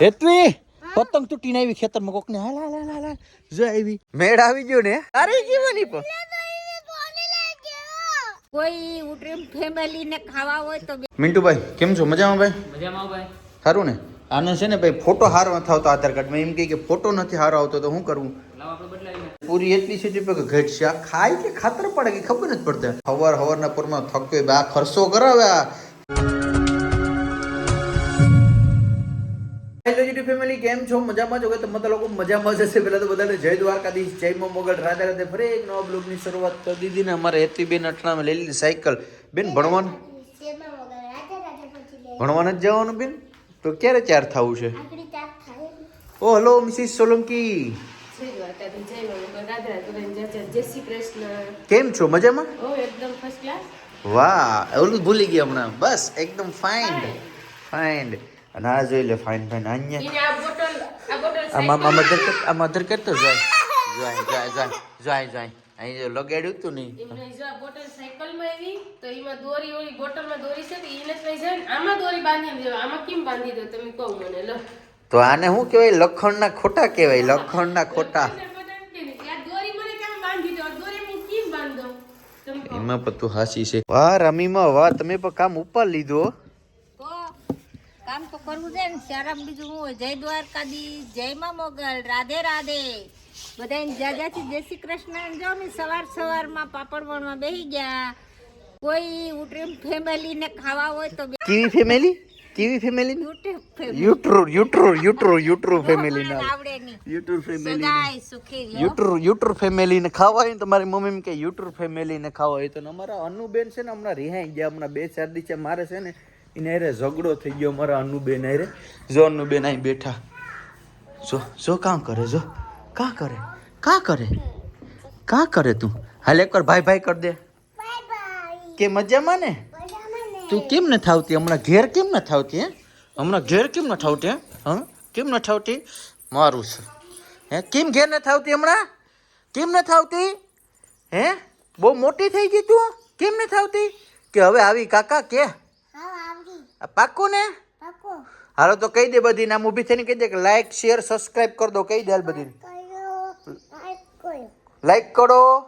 હેતવી પતંગ તૂટીને આવી ખેતરમાં કોક ને હાલ હાલ હાલ હાલ જો આવી મેળ આવી ગયો ને અરે કેવાની કોઈ ઉટરીમ ફેમિલી ને ખાવા હોય તો મિન્ટુભાઈ કેમ છો મજામાં ભાઈ મજામાં ભાઈ સારું ને આને છે ને ભાઈ ફોટો હારો નથી આવતો આધાર કાર્ડમાં એમ કે ફોટો નથી હારો આવતો તો શું કરવું લાવ આપણે બદલાવીને પૂરી એટલી છે કે ઘટશે આ ખાય કે ખાતર પડે કે ખબર નથી પડતા હવારના પૂરમાં થક્યો આ ખર્ચો કરાવે આ હેલો યુટ્યુબ ફેમિલી કેમ છો મજામાં છો કે તમે લોકો મજામાં જ હશે પહેલા તો બધાને જય દ્વારકાધીશ જય મા મોગલ રાધે રાધે ફરી એક નવા બ્લોગની શરૂઆત કરી દીધી ને અમારે હેતી બેન અઠણામાં લઈ લીધી સાયકલ બેન ભણવાનું જ જવાનું બેન તો ક્યારે ચાર થવું છે ઓ હલો મિસિસ સોલંકી કેમ છો મજામાં વાહ ઓલું ભૂલી ગયા હમણાં બસ એકદમ ફાઇન ફાઇન અને આ જોઈ લે ફાઇન ફાઇન આ મધર કરતો જાય અહીં જો લગાડ્યું તું નહીં બોટલ સાયકલ માં આવી તો એમાં દોરી ઓલી બોટલ માં દોરી છે એને લઈ જાય આમાં દોરી બાંધી દો આમાં કેમ બાંધી દો તમે કહો મને લો તો આને શું કહેવાય લખણના ખોટા કહેવાય લખણના ખોટા દોરી મને કેમ બાંધી દો દોરી હું કેમ બાંધો એમાં પણ તું હાસી છે વાહ રમીમાં વાહ તમે પણ કામ ઉપર લીધો કામ તો કરવું છે ને શરમ બીજું હું હોય જય દ્વારકાધીશ જય મા મોગલ રાધે રાધે બધાને જાજાથી જય શ્રી કૃષ્ણ જો ને સવારમાં પાપડ વણવા બેસી ગયા કોઈ ઉટરીમ ફેમિલી ને ખાવા હોય તો કેવી ફેમિલી યુટ્રો ફેમિલી ના આવડે નહીં યુટ્યુબ ફેમિલી સદાય સુખી રહ્યો યુટ્યુબ ફેમિલી ને ખાવા હોય ને તમારી મમ્મી એમ કે યુટ્યુબ ફેમિલી ને ખાવા હોય તો અમારા અનુબેન છે ને હમણાં રિહાઈ ગયા હમણાં 2-4 દિવસે મારે છે ને એને હારે ઝઘડો થઈ ગયો મારા અનુબેન હારે જો અનુબેન અહીં બેઠા જો કાં કરે જો કાં કરે તું હાલ એકવાર ભાઈ ભાઈ કર દે કે મજામાં ને તું કેમ ન થાવતી હમણાં ઘેર કેમ ન થાવતી કેમ ન થાવતી મારું છે હે કેમ ઘેર ન થાવતી હમણાં કેમ ન થાવતી હે બહુ મોટી થઈ ગઈ તું કેમ ન થાવતી કે હવે આવી કાકા કે પાક્કું ને હાલો તો કહી દે બધી નામ ઊભી થઈને કહી દે કે લાઈક શેર સબસ્ક્રાઇબ કરી દો કહી દે હાલ બધી લાઈક કરો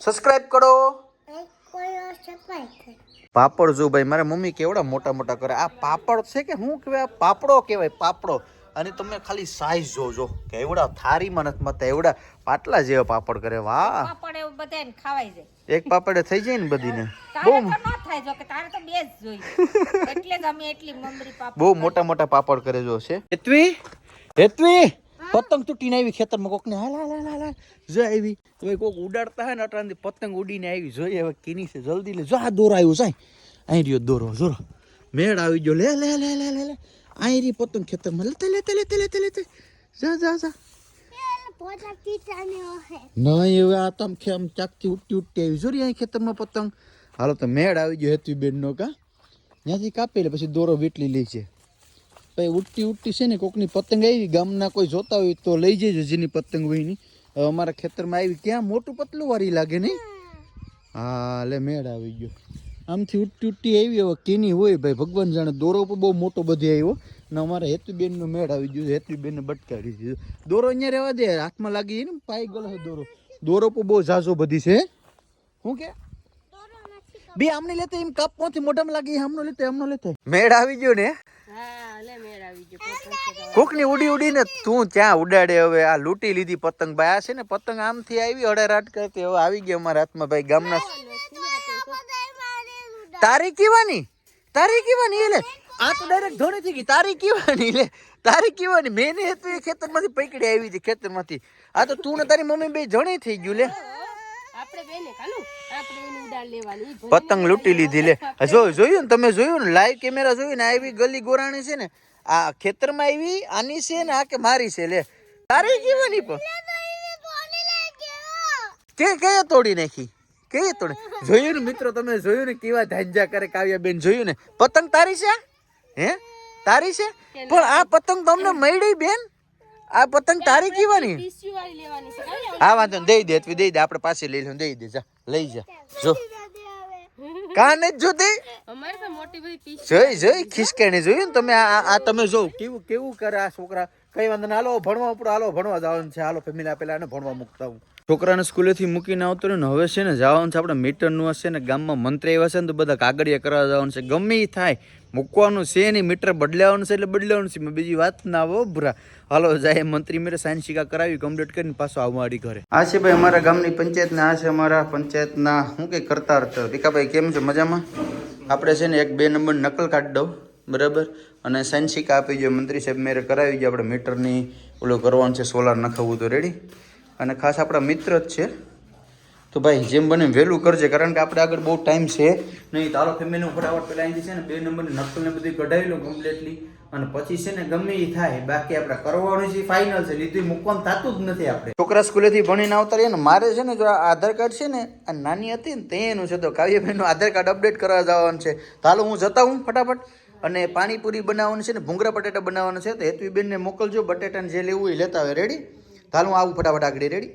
સબસ્ક્રાઇબ કરો પાપડ જો ભાઈ મારા મમ્મી કેવડા મોટા મોટા કરે આ પાપડ છે કે શું કહેવાય પાપડો કહેવાય પાપડો અને તમે ખાલી સાઈઝ જોજો કે એવડા થારીમાં નથી મતા એવડા પાટલા જેવા પાપડ કરે વાહ પાપડ એવું બધાને ખવાઈ જાય એક પાપડે થઈ જાય ને બધીને તારે તો ન થાય જો કે તારે તો બે જ જોઈએ એટલે જ અમે એટલી મમરી પાપડ બહુ મોટા મોટા પાપડ કરે જો છે હેતવી પતંગ તૂટીને આવી ખેતરમાં કોક ને હાલ હાલ હાલ હાલ જો આવી હવે કોક ઉડાડતા હોય ને અટાણથી પતંગ ઉડીને આવી જોઈએ હવે કીની છે જલ્દી લે જો આ દોરો આવ્યો સાઈ અહીં રહ્યો દોરો જોરો મેળ આવી ગયો લે લે લે લે લે અહીં રી પતંગ ખેતરમાં લેતે જા નહીં હવે આ તમ ખેમ ચાકથી ઉઠતી આવી જોરી અહીં ખેતરમાં પતંગ હાલો તો મેળ આવી ગયો હેતવી બેનનો કા ત્યાંથી કાપી લે પછી દોરો વીટલી લે છે પછી ઉઠતી છે ને કોકની પતંગ આવી ગામના કોઈ જોતા હોય તો લઈ જજો જેની પતંગ હોય ની હવે અમારા ખેતરમાં આવી ક્યાં મોટું પતલું વાળી લાગે નહીં હા લે મેળ આવી ગયો આમથી ઉઠતી આવી હવે કેની હોય ભાઈ ભગવાન જાણે દોરો પણ બહુ મોટો બધી આવ્યો ને અમારા હેતુબેનનો મેળ આવી ગયો હેતુબેનને બટકાડી દીધો દોરો અહીંયા રહેવા દે હાથમાં લાગી ને પાઈ ગયો દોરો પણ બહુ ઝાઝો બધી છે શું કે બે આમને લેતે એમ કાપ પોથી મોઢામાં લાગી આમનો લેતે મેળ આવી ગયો ને કોકની ઉડીને તું ત્યાં ઉડાડે હવે આ લૂંટી લીધી પતંગ ભાઈ આ છે ને પતંગ આમથી આવી અડેરાટ કરતી હવે આવી ગઈ અમારા હાથમાં ભાઈ ગામના તારી કીવાની એટલે આ તો ડાયરેક્ટ ધોણી થઈ ગઈ તારી કીવાની મેં ને તું ખેતરમાંથી પકડી આવી હતી ખેતરમાંથી આ તો તું ને તારી મમ્મી બે જણી થઈ ગયું લે પતંગ લૂંટી લીધી લે જોયું ને તમે જોયું ને લાઈવ કેમેરા જોયું ને આવી ગલી ગોરાણી છે ને આ ખેતરમાં આવી આની છે ને આ કે મારી છે લે તારી કીવાની પણ કે તોડી નાખી જોયું ને મિત્રો તમે જોયું ને કેવા ધાંજા કરે કાવ્યાબેન જોયું ને પતંગ તારી છે હે તારી છે પણ આ પતંગ તમને મળી બેન આ પતંગ તારી કીવાની હા વાંધો દઈ દે આપણે પાસે લઈ લઉં દઈ દે જા લઈ જા જો કાં નથી જોતી અમારે તો મોટી બધી પીસ જોઈ ખિસકાણી જોયું ને તમે આ તમે જો કેવું કરે આ છોકરા કઈ વાંધો ના હાલો ભણવા ઉપર હાલો ભણવા જવાનું છે હાલો ફેમિલી પેલા એને ભણવા મૂકતા હું છોકરાને સ્કૂલેથી મૂકીને આવતો રહ્યો ને હવે છે ને જવાનું છે આપણે મીટરનું હશે ને ગામમાં મંત્રી હશે ને તો બધા કાગળિયા કરવા જવાનું છે ગમે એ થાય મૂકવાનું છે નહીં મીટર બદલાવાનું છે એટલે બદલાવાનું છે બીજી વાત ના આવો ભૂરા હાલો જાય મંત્રી મેરે સાયન્સ શિકા કરાવી કમ્પ્લીટ કરીને પાછો આવવા મારી ઘરે આ છે ભાઈ અમારા ગામની પંચાયતના આ છે અમારા પંચાયતના શું કંઈ કરતા હતા રીકાભાઈ કેમ છે મજામાં આપણે છે ને 1-2 નંબર નકલ કાઢી દઉં બરાબર અને સાયન્સ શિકા આપી જોઈએ મંત્રી સાહેબ મેરે કરાવી જોઈએ આપણે મીટરની ઓલું કરવાનું છે સોલાર નખાવવું તો રેડી અને ખાસ આપણા મિત્ર જ છે તો ભાઈ જેમ બને વહેલું કરજે કારણ કે આપણે આગળ બહુ ટાઈમ છે નહીં તારો ફેમિલી ફટાફટ પેલા અહીંથી છે ને 2 નંબરની નકલને બધી કઢાવી લો કમ્પ્લીટલી અને પછી છે ને ગમે એ થાય બાકી આપણે કરવાનું છે ફાઇનલ છે લીધું મૂકવાનું થતું જ નથી આપણે છોકરા સ્કૂલેથી ભણીને આવતા રહીએ ને મારે છે ને જો આ આધાર કાર્ડ છે ને આ નાની હતી ને તેનું છે તો કાવ્યભાઈનું આધાર કાર્ડ અપડેટ કરવા જવાનું છે તો હાલો હું જતા હું ફટાફટ અને પાણીપુરી બનાવવાનું છે ને ભૂંગળા બટેટા બનાવવાનું છે તો હેતુબેનને મોકલજો બટેટાને જે લેવું એ લેતા આવે રેડી ચાલો હું આવું ફટાફટ આગળ રેડી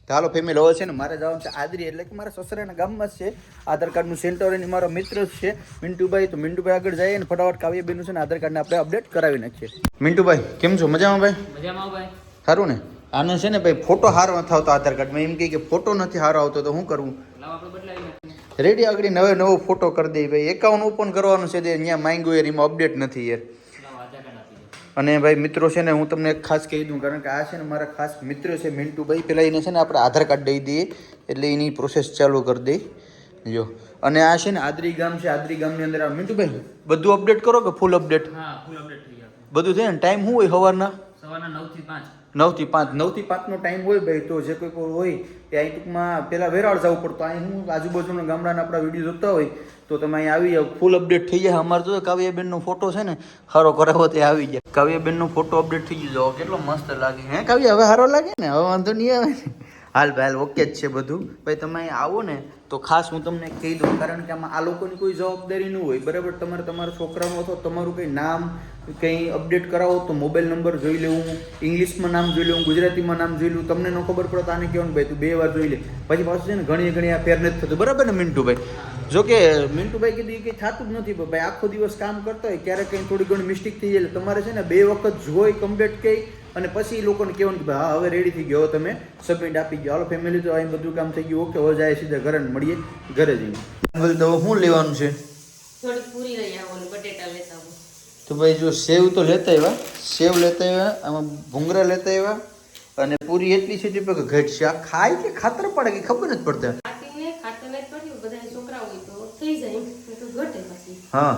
ચાલો ફેમિલી હવે છે ને મારે જવાનું છે આદરી એટલે કે મારા સસરાના ગામમાં જ છે આધાર કાર્ડનું સેન્ટર એની મારો મિત્ર જ છે મિન્ટુભાઈ તો મિન્ટુભાઈ આગળ જઈએ ને ફટાફટ કાવ્યબેનનું છે ને આધાર કાર્ડને આપણે અપડેટ કરાવી નાખીએ મિન્ટુભાઈ કેમ છો મજામાં ભાઈ સારું ને આનો છે ને ભાઈ ફોટો સારો નથી આવતો આધાર કાર્ડમાં એમ કહે કે ફોટો નથી સારો આવતો તો શું કરવું રેડી આગળ નવો ફોટો કરી દઈએ ભાઈ એકાઉન્ટ ઓપન કરવાનું છે ત્યાં માંગ્યું યાર એમાં અપડેટ નથી યાર અને ભાઈ મિત્રો છે ને હું તમને એક ખાસ કહી દઉં કારણ કે આ છે ને મારા ખાસ મિત્ર છે મિન્ટુભાઈ પહેલાં એને છે ને આપણે આધાર કાર્ડ દઈ દઈએ એટલે એની પ્રોસેસ ચાલુ કરી દઈ જો અને આ છે ને આદરી ગામ છે આદરી ગામની અંદર મિન્ટુભાઈ બધું અપડેટ કરો કે ફૂલ અપડેટ બધું છે ને ટાઈમ શું હોય સવારના 9 થી 5 નો ટાઈમ હોય ભાઈ તો જે કોઈ હોય એ અહીં ટૂંકમાં પહેલાં વેરાળ જવું પડતું અહીં હું આજુબાજુના ગામડાના આપણા વિડીયો જોતા હોય તો તમે અહીં આવી જાવ ફૂલ અપડેટ થઈ જાય અમારે તો કાવ્યાબેનનો ફોટો છે ને સારો કરાવો તે આવી જાય કાવ્યાબેનનો ફોટો અપડેટ થઈ ગયો કેટલો મસ્ત લાગે હે કાવ્ય હવે સારો લાગે ને હવે વાંધો નહીં આવે ને હાલ ભાઈ ઓકે જ છે બધું ભાઈ તમે અહીં આવો ને તો ખાસ હું તમને કહી દઉં કારણ કે આમાં આ લોકોની કોઈ જવાબદારી ન હોય બરાબર તમારે તમારા છોકરાનું અથવા તમારું કંઈ નામ કંઈ અપડેટ કરાવો તો મોબાઈલ નંબર જોઈ લેવું ઇંગ્લિશમાં નામ જોઈ લેવું ગુજરાતીમાં નામ જોઈ લેવું તમને ન ખબર પડે તો આને કહેવાનું ભાઈ તું 2 વાર જોઈ લે પછી પાછું છે ને ઘણી આ ફેર નથી થતું બરાબર ને મિન્ટુભાઈ જો કે મિન્ટુભાઈ કીધું કંઈ થતું જ નથી ભાઈ આખો દિવસ કામ કરતા હોય ક્યારેક કંઈ થોડી ઘણી મિસ્ટેક થઈ જાય તમારે છે ને 2 વખત જોઈ કમ્પ્લીટ કહી અને પછી એ લોકોને કહેવાનું કે ભાઈ હા હવે રેડી થઈ ગયો તમે સબમિટ આપી ગયો હાલો ફેમિલી તો અહીં બધું કામ થઈ ગયું ઓકે હવે જાય સીધા ઘરે મળીએ ઘરે જઈને તો શું લેવાનું છે થોડી પૂરી લઈ આવવાનું બટેટા લેતા આવું તો ભાઈ જો સેવ તો લેતા આવ્યા સેવ લેતા આવ્યા આમાં ભૂંગળા લેતા આવ્યા અને પૂરી એટલી છે કે ઘટશે આ ખાય કે ખાતર પડે કે ખબર નથી પડતા ખાતર નથી પડ્યું બધા છોકરા હોય તો થઈ જાય તો ઘટે પછી હા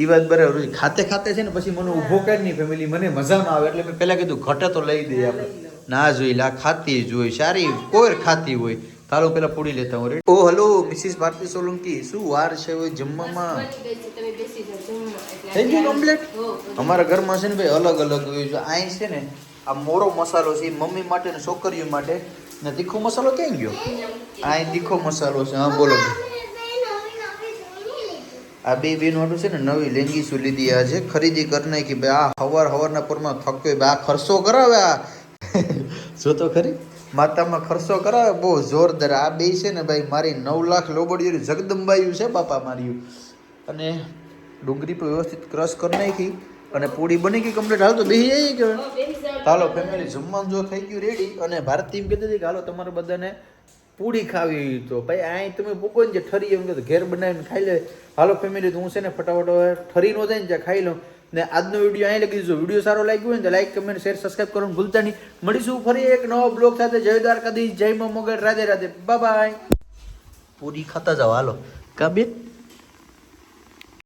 એ વાત બરાબર ખાતે છે ને પછી મને ઊભો કરી નહીં ફેમિલી મને મજા ના આવે એટલે મેં પહેલા કીધું ઘટે તો લઈ દઈએ આપણે ના જોઈ લા ખાતી જોઈ સારી કોઈ ખાતી હોય તારો પેલા પૂરી લેતા હું ઓ હલો મિસિસ ભારતી સોલંકી શું વાર છે હોય જમવામાં થઈ ગયું કમ્પ્લીટ અમારા ઘરમાં છે ને ભાઈ અલગ હોય છે અહીં છે ને આ મોરો મસાલો છે મમ્મી માટે ને છોકરીઓ માટે ને તીખો મસાલો ક્યાં ગયો અહીં તીખો મસાલો છે હા બોલો આ બે બેનવાળું છે ને નવી લેંગીસું લીધી આજે ખરીદી કરી નાખી ભાઈ આ હવારના પરમાં થક્યો આ ખર્ચો કરાવે આ જો તો ખરી માતામાં ખર્ચો કરાવે બહુ જોરદાર આ બે છે ને ભાઈ મારી 9 લાખ લોબડિયું જગદંબાયું છે બાપા માર્યું અને ડુંગળી પણ વ્યવસ્થિત ક્રશ કરી નાખી અને પૂરી બની ગઈ કમ્પ્લીટ હાલ તો બેસી જઈએ કે ચાલો ફેમિલી જમવાનું જો થઈ ગયું રેડી અને ભારતી એમ કહેતી હતી કે હાલો તમારે બધાને પૂરી ખાવી તો ભાઈ અહીં તમે પૂકો ને જે ઠરી એમ કે ઘેર બનાવીને ખાઈ લે હાલો ફેમિલી તો હું છે ને ફટાફટ હવે ઠરી નો જાય ને ત્યાં ખાઈ લઉં ને આજનો વિડીયો અહીં લખી દીધો વિડીયો સારો લાગ્યો હોય ને તો લાઈક કમેન્ટ શેર સબસ્ક્રાઈબ કરવાનું ભૂલતા નહીં મળીશું ફરી એક નવો બ્લોગ સાથે જય દ્વારકાધીશ જય મા મોગલ રાધે રાધે બાય બાય પૂરી ખાતા જાઓ હાલો કાબિત